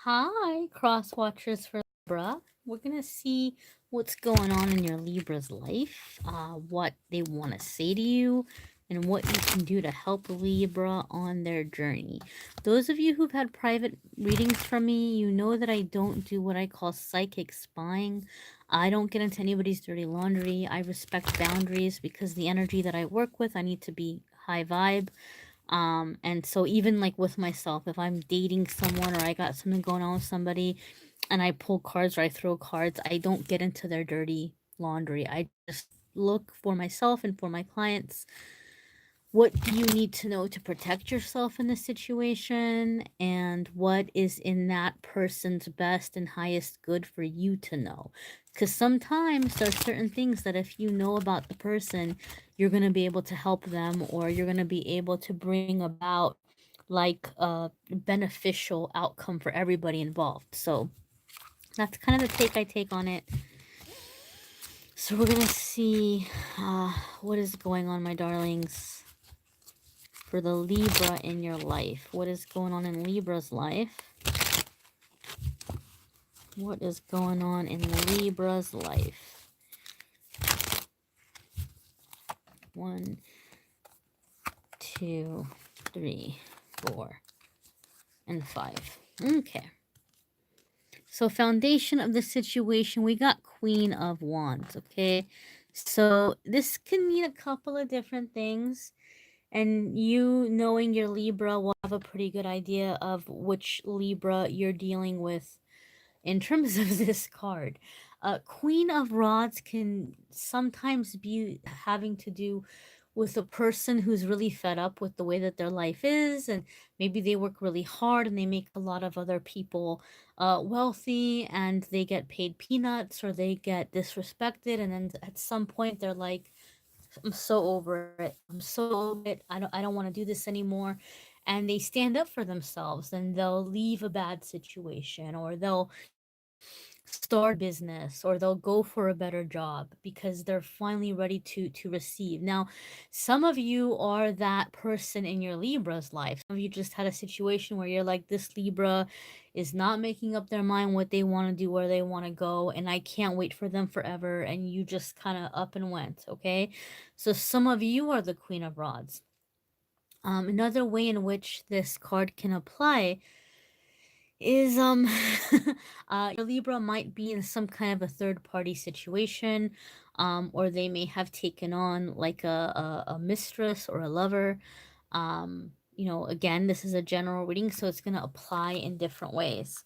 Hi, Crosswatchers for Libra. We're gonna see what's going on in your Libra's life, what they want to say to you, and what you can do to help Libra on their journey. Those of you who've had private readings from me, you know that I don't do what I call psychic spying. I don't get into anybody's dirty laundry. I respect boundaries because the energy that I work with, I need to be high vibe. And so even like with myself, if I'm dating someone or I got something going on with somebody and I pull cards or I throw cards, I don't get into their dirty laundry. I just look for myself and for my clients, what do you need to know to protect yourself in this situation, and what is in that person's best and highest good for you to know. Because sometimes there's certain things that if you know about the person, you're going to be able to help them, or you're going to be able to bring about like a beneficial outcome for everybody involved. So that's kind of the take I take on it. So we're going to see what is going on, my darlings, for the Libra in your life. What is going on in Libra's life? What is going on in Libra's life? 1, 2, 3, 4, and 5. Okay. So foundation of the situation, we got Queen of Wands, okay? So this can mean a couple of different things. And you knowing your Libra will have a pretty good idea of which Libra you're dealing with in terms of this card. Queen of Rods can sometimes be having to do with a person who's really fed up with the way that their life is, and maybe they work really hard and they make a lot of other people wealthy, and they get paid peanuts or they get disrespected, and then at some point they're like, I'm so over it. I'm so over it. I don't want to do this anymore. And they stand up for themselves and they'll leave a bad situation, or they'll start a business, or they'll go for a better job because they're finally ready to receive. Now, some of you are that person in your Libra's life. Some of you just had a situation where you're like, this Libra is not making up their mind what they want to do, where they want to go, and I can't wait for them forever, and you just kind of up and went, okay? So some of you are the Queen of Rods. Another way in which this card can apply is your Libra might be in some kind of a third party situation, or they may have taken on like a mistress or a lover. Again, this is a general reading, so it's going to apply in different ways.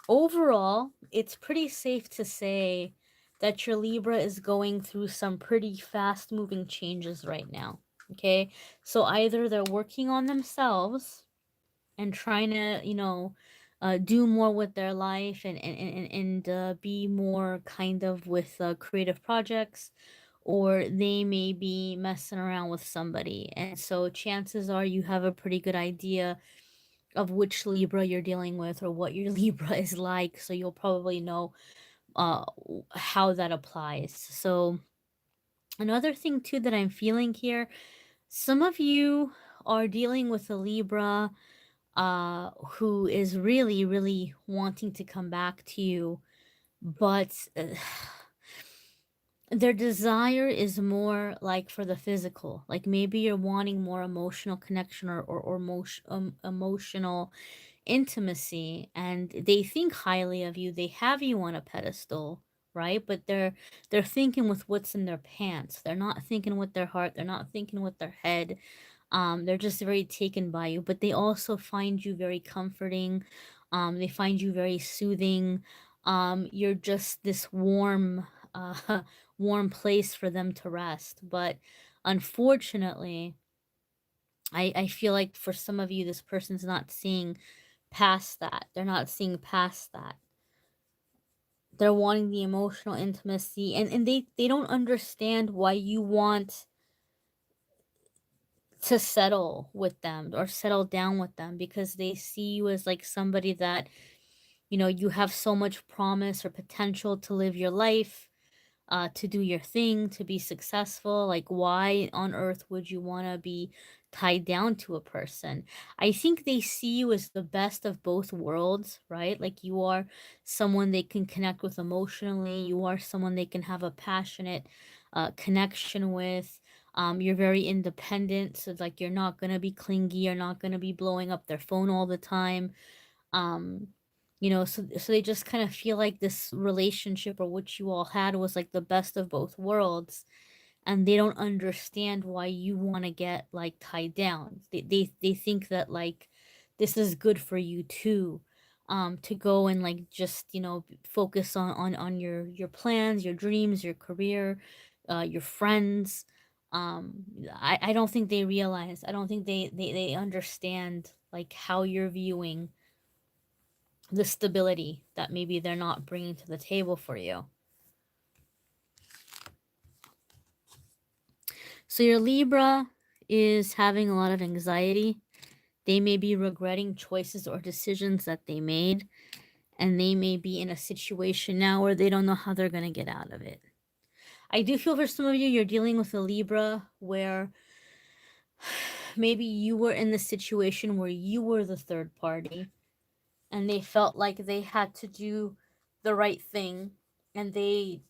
Overall, it's pretty safe to say that your Libra is going through some pretty fast moving changes right now. Okay, so either they're working on themselves and trying to, do more with their life, and be more kind of with creative projects, or they may be messing around with somebody. And so chances are you have a pretty good idea of which Libra you're dealing with or what your Libra is like. So you'll probably know how that applies. So another thing too that I'm feeling here, some of you are dealing with a Libra who is really, really wanting to come back to you, but their desire is more like for the physical. Like maybe you're wanting more emotional connection, or emotional intimacy, and they think highly of you. They have you on a pedestal, right? But they're thinking with what's in their pants. They're not thinking with their heart. They're not thinking with their head. They're just very taken by you, but they also find you very comforting. They find you very soothing. You're just this warm, warm place for them to rest. But unfortunately, I feel like for some of you, this person's not seeing past that. They're not seeing past that. They're wanting the emotional intimacy, and they don't understand why you want to settle with them or settle down with them, because they see you as like somebody that, you have so much promise or potential to live your life, to do your thing, to be successful. Like, why on earth would you want to be tied down to a person. I think they see you as the best of both worlds, right? Like you are someone they can connect with emotionally, you are someone they can have a passionate connection with. You're very independent, so like you're not gonna be clingy, you're not gonna be blowing up their phone all the time. Um, so they just kind of feel like this relationship or what you all had was like the best of both worlds, and they don't understand why you want to get like tied down. They think that like this is good for you too, to go and like just focus on your plans, your dreams, your career, your friends. I don't think they realize. I don't think they understand like how you're viewing the stability that maybe they're not bringing to the table for you. So your Libra is having a lot of anxiety. They may be regretting choices or decisions that they made, and they may be in a situation now where they don't know how they're going to get out of it. I do feel for some of you, you're dealing with a Libra where maybe you were in the situation where you were the third party and they felt like they had to do the right thing, and they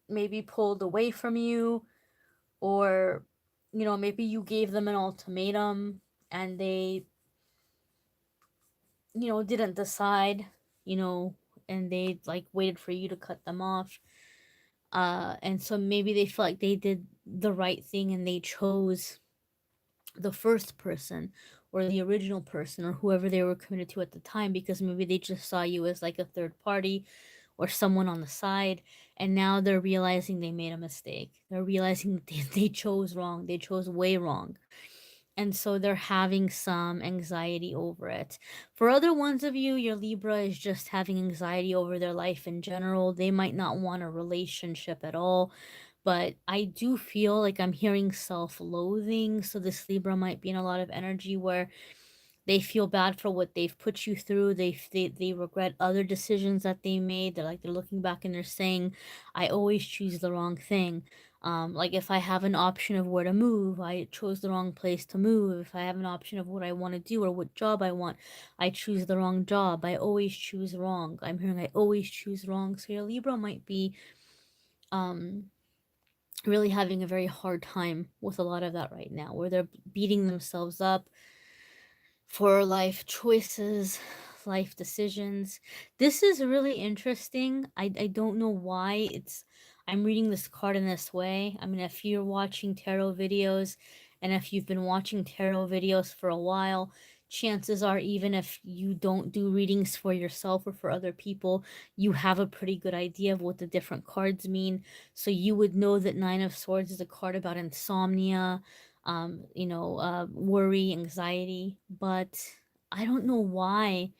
maybe pulled away from you, or maybe you gave them an ultimatum and they didn't decide, you know and they like waited for you to cut them off, and so maybe they felt like they did the right thing and they chose the first person or the original person or whoever they were committed to at the time, because maybe they just saw you as like a third party or someone on the side, and now they're realizing they made a mistake. They're realizing that they chose wrong. They chose way wrong, and so they're having some anxiety over it. For other ones of you, your Libra is just having anxiety over their life in general. They might not want a relationship at all, but I do feel like I'm hearing self-loathing. So this Libra might be in a lot of energy where they feel bad for what they've put you through. They regret other decisions that they made. They're looking back and they're saying, I always choose the wrong thing. Like if I have an option of where to move, I chose the wrong place to move. If I have an option of what I want to do or what job I want, I choose the wrong job. I always choose wrong. I'm hearing I always choose wrong. So your Libra might be um really having a very hard time with a lot of that right now, where they're beating themselves up for life choices, life decisions. This is really interesting. I don't know why I'm reading this card in this way. I mean, if you're watching tarot videos and if you've been watching tarot videos for a while, chances are, even if you don't do readings for yourself or for other people, you have a pretty good idea of what the different cards mean. So you would know that Nine of Swords is a card about insomnia, worry, anxiety. But I don't know why,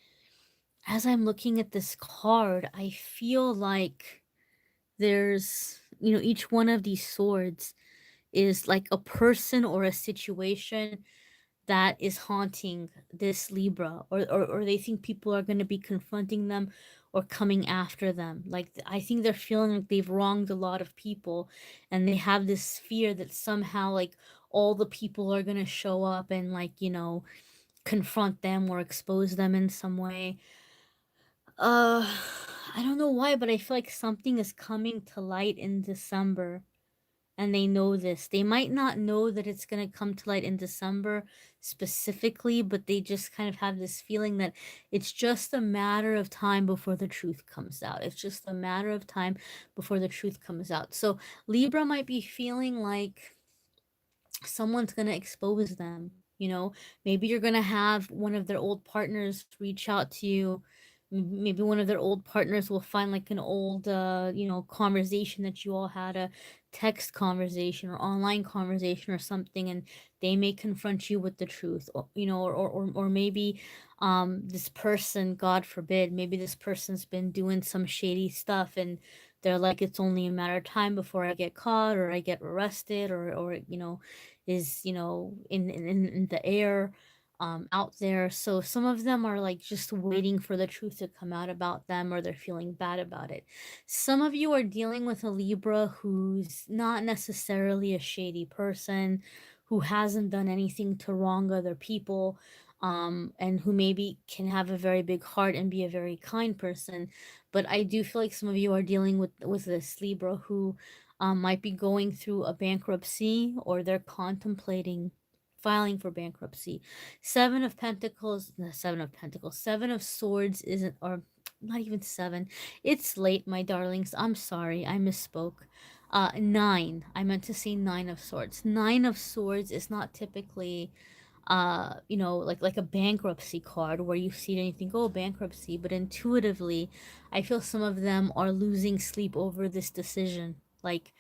as I'm looking at this card, I feel like there's, each one of these swords is like a person or a situation that is haunting this Libra, or they think people are going to be confronting them or coming after them. Like, I think they're feeling like they've wronged a lot of people, and they have this fear that somehow, like, all the people are going to show up and, like, confront them or expose them in some way. Uh, I don't know why, but I feel like something is coming to light in December, and they know this. They might not know that it's going to come to light in December specifically, but they just kind of have this feeling that it's just a matter of time before the truth comes out. It's just a matter of time before the truth comes out. So Libra might be feeling like someone's going to expose them. Maybe you're going to have one of their old partners reach out to you. Maybe one of their old partners will find like an old conversation that you all had, a text conversation or online conversation or something, and they may confront you with the truth, or maybe this person, god forbid, maybe this person's been doing some shady stuff, and they're like, it's only a matter of time before I get caught or I get arrested, or is in the air, out there. So some of them are like just waiting for the truth to come out about them, or they're feeling bad about it. Some of you are dealing with a Libra who's not necessarily a shady person, who hasn't done anything to wrong other people, and who maybe can have a very big heart and be a very kind person. But I do feel like some of you are dealing with this Libra who might be going through a bankruptcy, or they're contemplating filing for bankruptcy. Seven of Pentacles, no, Seven of Pentacles, Seven of Swords isn't, or not even seven. It's late, my darlings. I'm sorry, I misspoke. Nine. I meant to say Nine of Swords. Nine of Swords is not typically like a bankruptcy card where you see it and you think, oh, bankruptcy, but intuitively I feel some of them are losing sleep over this decision. Like,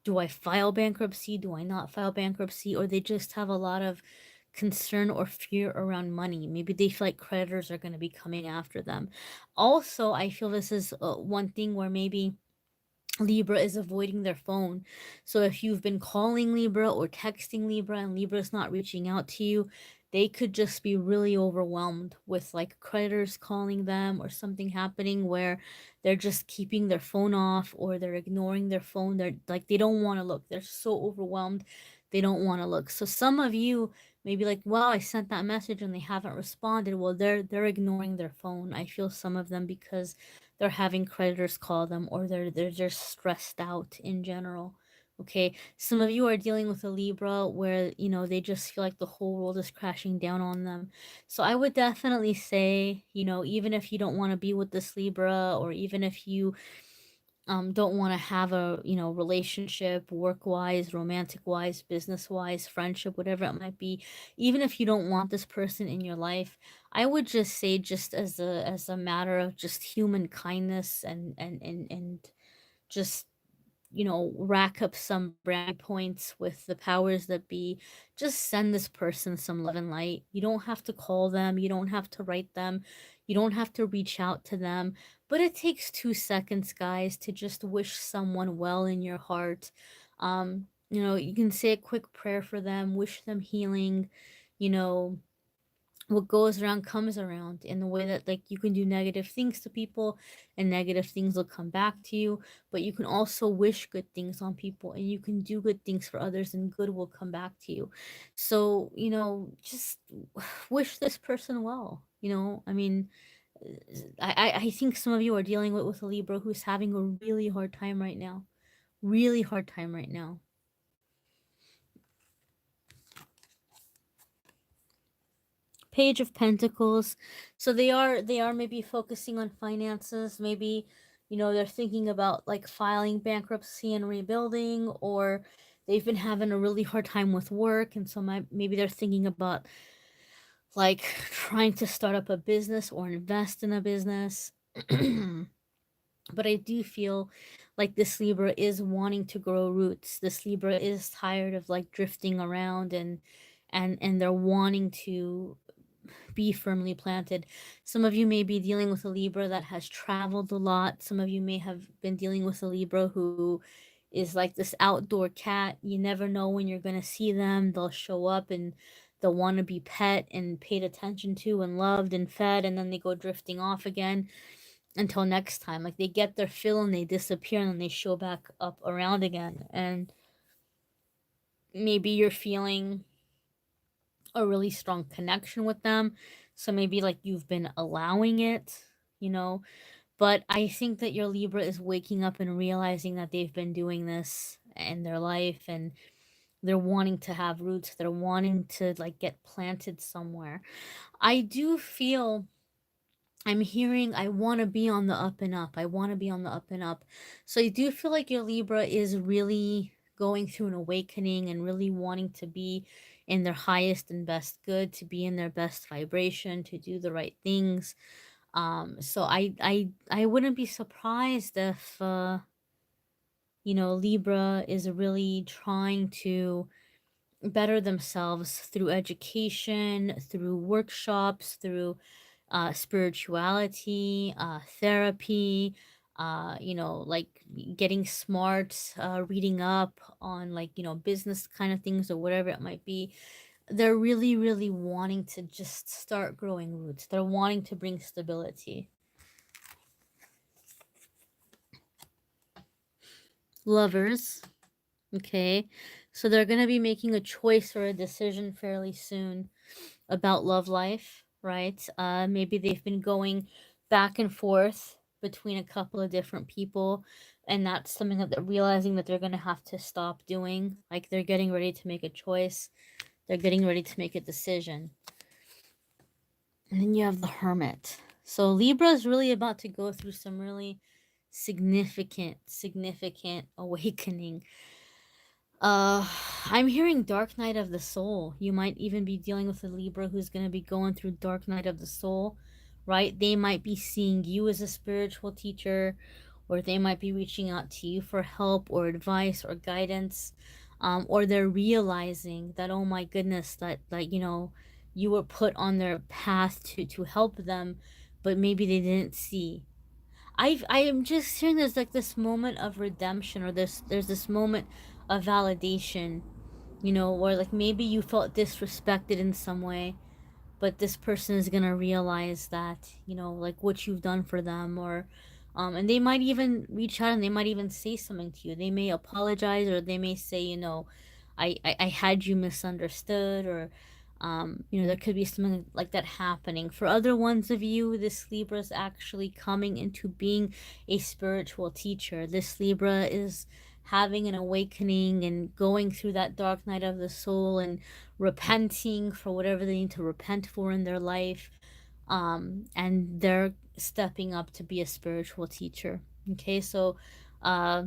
do I file bankruptcy? Do I not file bankruptcy? Or they just have a lot of concern or fear around money. Maybe they feel like creditors are going to be coming after them. Also, I feel this is one thing where maybe Libra is avoiding their phone. So if you've been calling Libra or texting Libra and Libra's not reaching out to you, they could just be really overwhelmed with like creditors calling them or something happening where they're just keeping their phone off, or they're ignoring their phone. They're like, they don't want to look. They're so overwhelmed. They don't want to look. So some of you may be like, wow, I sent that message and they haven't responded. Well, they're ignoring their phone. I feel some of them because they're having creditors call them, or they're just stressed out in general. Okay, some of you are dealing with a Libra where they just feel like the whole world is crashing down on them. So I would definitely say, even if you don't want to be with this Libra, or even if you don't want to have a relationship, work wise, romantic wise, business wise, friendship, whatever it might be, even if you don't want this person in your life, I would just say, just as a matter of just human kindness, and just rack up some brownie points with the powers that be. Just send this person some love and light. You don't have to call them, you don't have to write them, you don't have to reach out to them, but it takes 2 seconds, guys, to just wish someone well in your heart. You can say a quick prayer for them, wish them healing. you know what goes around comes around, in the way that, like, you can do negative things to people and negative things will come back to you, but you can also wish good things on people, and you can do good things for others and good will come back to you. So just wish this person well. I mean, I think some of you are dealing with a Libra who's having a really hard time right now, really hard time right now. Page of Pentacles. So they are maybe focusing on finances. Maybe they're thinking about like filing bankruptcy and rebuilding, or they've been having a really hard time with work, and so maybe they're thinking about like trying to start up a business or invest in a business. But I do feel like this Libra is wanting to grow roots. This Libra is tired of like drifting around, and they're wanting to be firmly planted. Some of you may be dealing with a Libra that has traveled a lot. Some of you may have been dealing with a Libra who is like this outdoor cat. You never know when you're going to see them. They'll show up and they'll want to be pet and paid attention to and loved and fed, and then they go drifting off again until next time. Like, they get their fill and they disappear, and then they show back up around again. And maybe you're feeling a really strong connection with them. So maybe like you've been allowing it, you know. But I think that your Libra is waking up and realizing that they've been doing this in their life, and they're wanting to have roots. They're wanting to like get planted somewhere. I do feel, I'm hearing, I want to be on the up and up. I want to be on the up and up. So I do feel like your Libra is really going through an awakening and really wanting to be in their highest and best good, to be in their best vibration, to do the right things. So I wouldn't be surprised if Libra is really trying to better themselves through education, through workshops, through spirituality, therapy, like getting smart, reading up on like, business kind of things or whatever it might be. They're really, really wanting to just start growing roots. They're wanting to bring stability. Lovers. Okay. So they're going to be making a choice or a decision fairly soon about love life, right? Maybe they've been going back and forth between a couple of different people, and that's something that they're realizing that they're going to have to stop doing. Like they're getting ready to make a choice, they're getting ready to make a decision. And then you have the Hermit. So Libra is really about to go through some really significant awakening. I'm hearing Dark Night of the Soul. You might even be dealing with a Libra who's going to be going through Dark Night of the Soul, right? They might be seeing you as a spiritual teacher, or they might be reaching out to you for help or advice or guidance. Or they're realizing that, oh my goodness, that, like, you know, you were put on their path to help them, but maybe they didn't see. I am just hearing there's like this moment of redemption, or there's this moment of validation, you know, where like maybe you felt disrespected in some way, but this person is gonna realize that, you know, like what you've done for them. Or and they might even reach out and they might even say something to you. They may apologize, or they may say, you know, I had you misunderstood. Or you know, there could be something like that happening. For other ones of you, this Libra is actually coming into being a spiritual teacher. This Libra is having an awakening and going through that dark night of the soul and repenting for whatever they need to repent for in their life. And they're stepping up to be a spiritual teacher. Okay, so uh,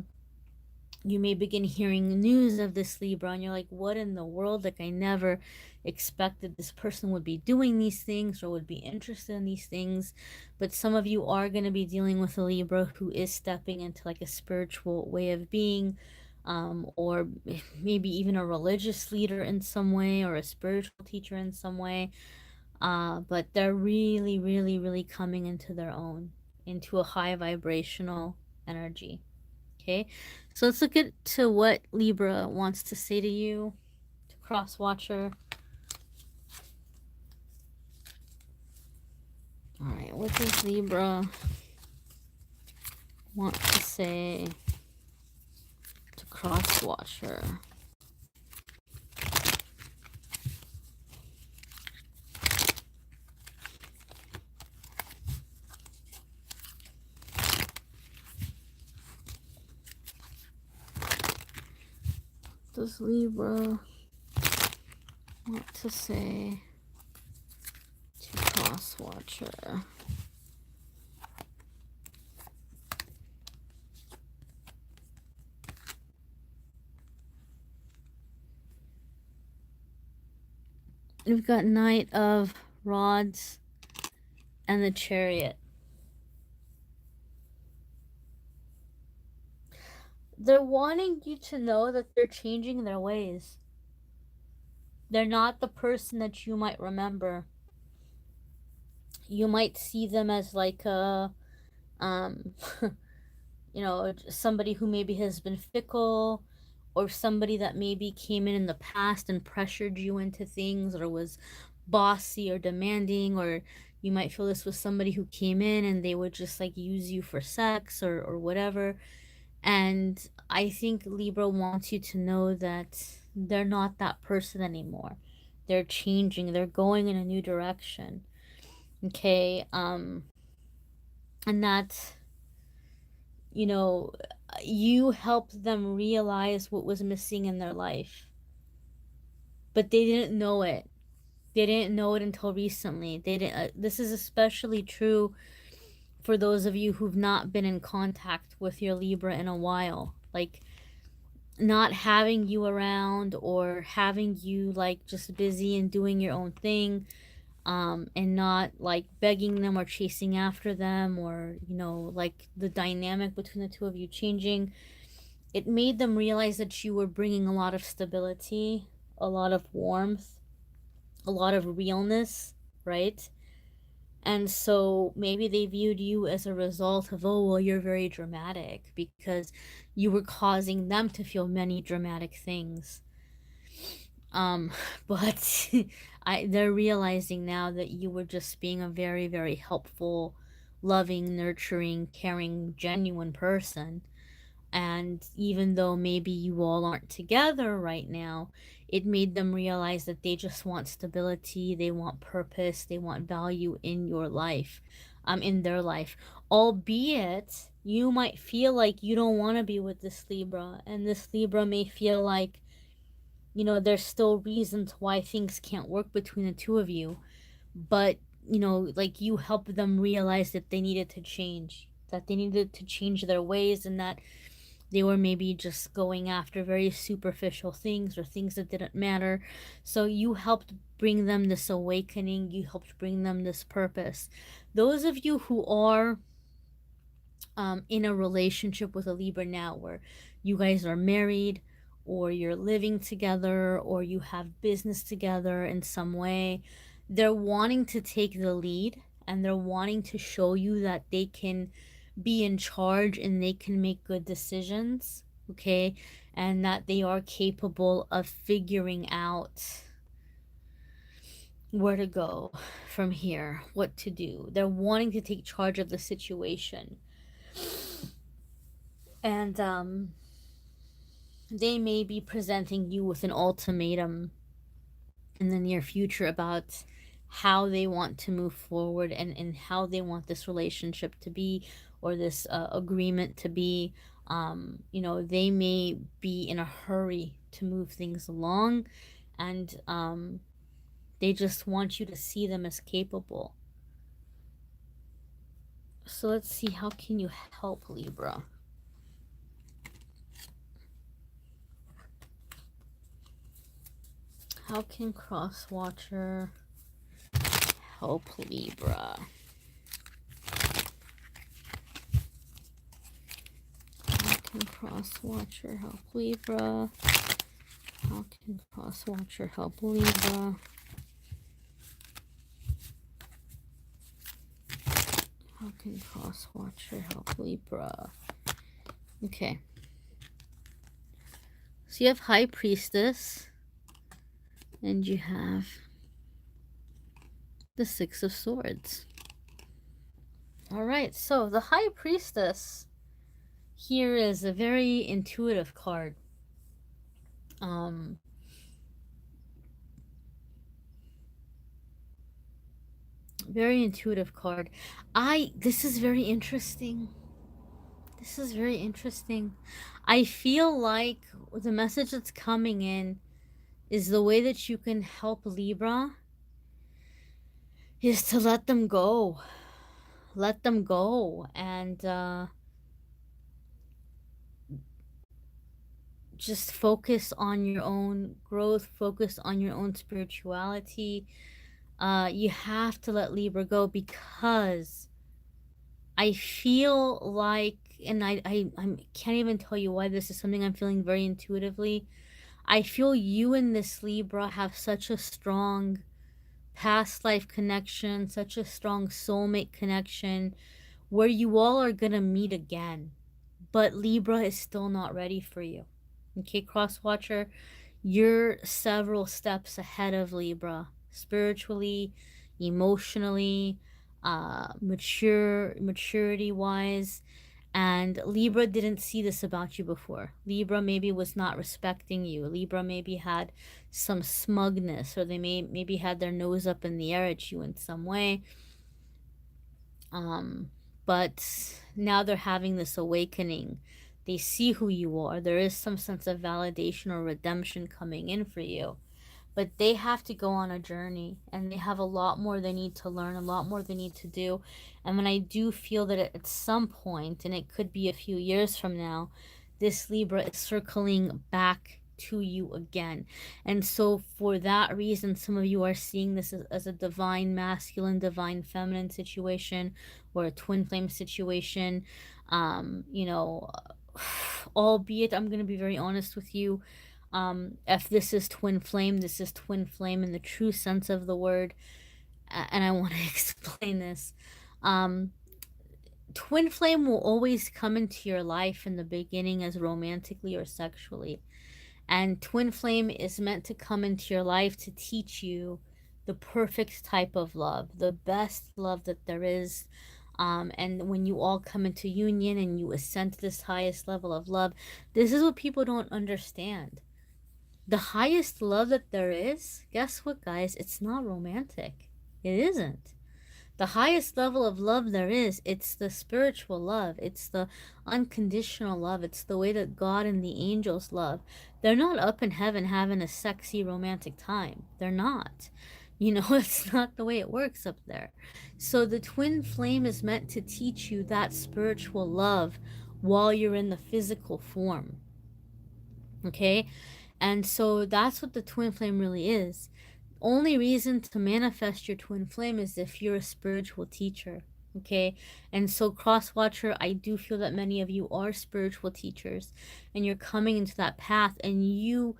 you may begin hearing news of this Libra, and you're like, what in the world? Like, I never expected this person would be doing these things or would be interested in these things. But some of you are going to be dealing with a Libra who is stepping into like a spiritual way of being, or maybe even a religious leader in some way, or a spiritual teacher in some way. But they're really, really, really coming into their own, into a high vibrational energy. Okay, so let's look at to what Libra wants to say to you, to Crosswatcher. All right, what does Libra want to say to Crosswatcher? Does Libra want to say to Crosswatcher? We've got Knight of Rods and the Chariot. They're wanting you to know that they're changing their ways. They're not the person that you might remember. You might see them as like a, you know, somebody who maybe has been fickle, or somebody that maybe came in the past and pressured you into things, or was bossy or demanding. Or you might feel this was somebody who came in and they would just like use you for sex or whatever. And I think Libra wants you to know that they're not that person anymore. They're changing, they're going in a new direction. Okay, and that, you know, you helped them realize what was missing in their life, but they didn't know it. They didn't know it until recently. They didn't. This is especially true for those of you who've not been in contact with your Libra in a while. Like, not having you around, or having you like just busy and doing your own thing, and not like begging them or chasing after them, or, you know, like the dynamic between the two of you changing. It made them realize that you were bringing a lot of stability, a lot of warmth, a lot of realness, right? And so maybe they viewed you as a result of, oh, well, you're very dramatic, because you were causing them to feel many dramatic things. But they're realizing now that you were just being a very, very helpful, loving, nurturing, caring, genuine person. And even though maybe you all aren't together right now, it made them realize that they just want stability, they want purpose, they want value in your life, in their life. Albeit you might feel like you don't want to be with this Libra, and this Libra may feel like, there's still reasons why things can't work between the two of you. But, like, you help them realize that they needed to change, that they needed to change their ways, and that they were maybe just going after very superficial things or things that didn't matter. So you helped bring them this awakening, you helped bring them this purpose. Those of you who are in a relationship with a Libra now, where you guys are married, or you're living together, or you have business together in some way, they're wanting to take the lead, and they're wanting to show you that they can be in charge and they can make good decisions, okay? And that they are capable of figuring out where to go from here, what to do. They're wanting to take charge of the situation. And they may be presenting you with an ultimatum in the near future about how they want to move forward, and how they want this relationship to be, or this agreement to be. They may be in a hurry to move things along, and they just want you to see them as capable. So let's see, how can you help Libra? How can Crosswatcher help Libra? How can Crosswatcher help Libra? How can Crosswatcher help Libra? How can Crosswatcher help Libra? Okay. So you have High Priestess, and you have the Six of Swords. All right, so the High Priestess here is a very intuitive card. Very intuitive card. This is very interesting. This is very interesting. I feel like the message that's coming in is the way that you can help Libra is to let them go. Let them go, and just focus on your own growth, focus on your own spirituality. You have to let Libra go, because I feel like, and I can't even tell you why this is something I'm feeling very intuitively. I feel you and this Libra have such a strong past life connection, such a strong soulmate connection, where you all are gonna meet again. But Libra is still not ready for you. Okay, Crosswatcher, you're several steps ahead of Libra, spiritually, emotionally, maturity wise. And Libra didn't see this about you before. Libra maybe was not respecting you. Libra maybe had some smugness, or they maybe had their nose up in the air at you in some way. But now they're having this awakening. They see who you are. There is some sense of validation or redemption coming in for you. But they have to go on a journey, and they have a lot more they need to learn, a lot more they need to do. And when I do feel that at some point, and it could be a few years from now, this Libra is circling back to you again. And so for that reason, some of you are seeing this as a divine masculine, divine feminine situation, or a twin flame situation. You know, albeit, I'm going to be very honest with you, if this is twin flame, this is twin flame in the true sense of the word. And I want to explain this. Twin flame will always come into your life in the beginning as romantically or sexually. And twin flame is meant to come into your life to teach you the perfect type of love, the best love that there is. And when you all come into union and you ascend to this highest level of love, this is what people don't understand. The highest love that there is, guess what, guys? It's not romantic. It isn't. The highest level of love there is, it's the spiritual love. It's the unconditional love. It's the way that God and the angels love. They're not up in heaven having a sexy romantic time. They're not. It's not the way it works up there. So the twin flame is meant to teach you that spiritual love while you're in the physical form. Okay? And so that's what the twin flame really is. Only reason to manifest your twin flame is if you're a spiritual teacher. Okay? And so, Crosswatcher, I do feel that many of you are spiritual teachers and you're coming into that path, and you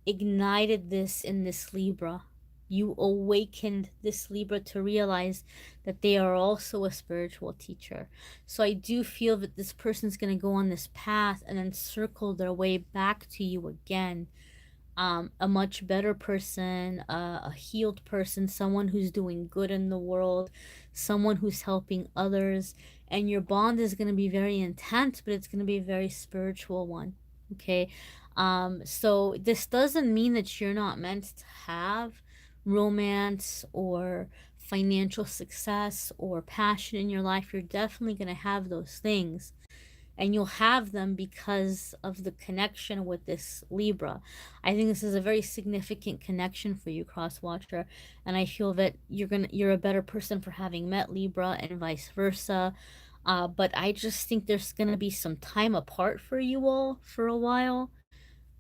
ignited this in this Libra. You awakened this Libra to realize that they are also a spiritual teacher. So I do feel that this person's going to go on this path and then circle their way back to you again. A much better person, a healed person, someone who's doing good in the world, someone who's helping others. And your bond is going to be very intense, but it's going to be a very spiritual one. Okay. So this doesn't mean that you're not meant to have romance or financial success or passion in your life. You're definitely going to have those things, and you'll have them because of the connection with this Libra. I think this is a very significant connection for you, Crosswatcher, and I feel that you're a better person for having met Libra and vice versa. But I just think there's gonna be some time apart for you all for a while,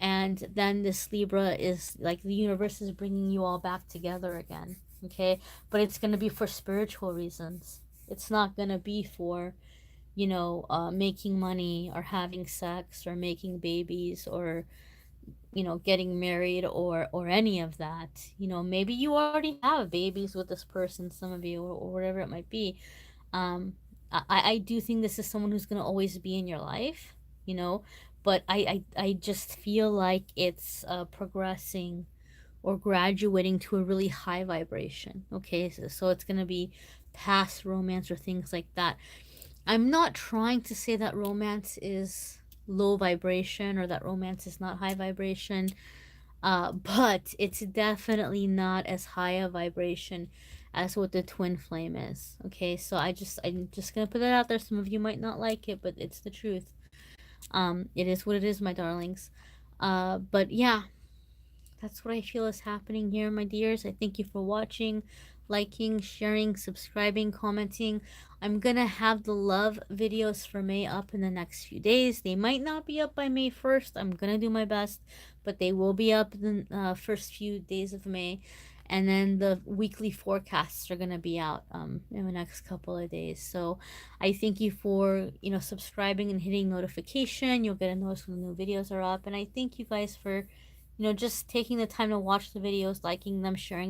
and then this Libra is like the universe is bringing you all back together again. Okay, but it's gonna be for spiritual reasons. It's not gonna be for making money or having sex or making babies or getting married or any of that. Maybe you already have babies with this person, some of you, or whatever it might be. I do think this is someone who's going to always be in your life, but I just feel like it's progressing or graduating to a really high vibration. Okay, so it's going to be past romance or things like that. I'm not trying to say that romance is low vibration or that romance is not high vibration, but it's definitely not as high a vibration as what the twin flame is. Okay, so I'm just gonna put that out there. Some of you might not like it, but it's the truth. It is what it is, my darlings. But yeah, that's what I feel is happening here, my dears. I thank you for watching, liking, sharing, subscribing, commenting. I'm gonna have the love videos for May up in the next few days. They might not be up by May 1st. I'm gonna do my best, but they will be up in the first few days of May. And then the weekly forecasts are gonna be out in the next couple of days. So I thank you for subscribing and hitting notification. You'll get a notice when the new videos are up. And I thank you guys for just taking the time to watch the videos, liking them, sharing